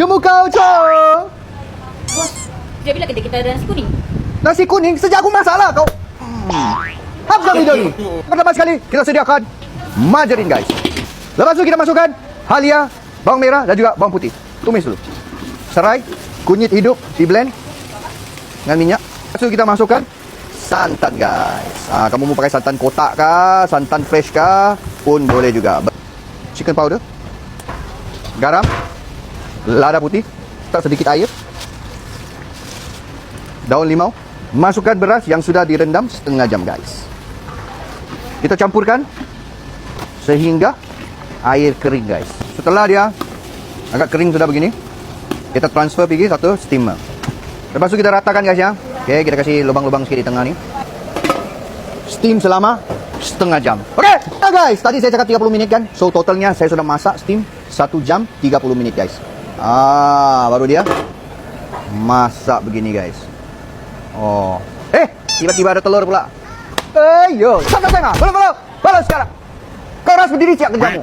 Ya muka Ocong. Bos, sejak bila kita ada nasi kuning? Nasi kuning sejak aku masak lah kau. Habiskan video ni. Pertama sekali kita sediakan margarin guys. Lepas tu kita masukkan halia, bawang merah dan juga bawang putih. Tumis dulu. Serai, kunyit hidup di blend dengan minyak. Lepas tu kita masukkan santan guys. Kamu mau pakai santan kotak kah, santan fresh kah pun boleh juga. Chicken powder, garam, lada putih, tak sedikit air, daun limau. Masukkan beras yang sudah direndam setengah jam guys. Kita campurkan sehingga air kering guys. Setelah dia agak kering sudah begini, kita transfer pergi satu steamer. Lepas tu kita ratakan guys ya. Oke, kita kasih lubang-lubang sikit di tengah ni. Steam selama setengah jam. Oke, nah guys, tadi saya cakap 30 menit kan. So totalnya saya sudah masak steam 1 jam 30 menit guys. Baru dia masak begini guys. Oh, tiba-tiba ada telur pula. Yo, santai-santai, belum, balas sekarang. Kau harus berdiri siap kerjamu.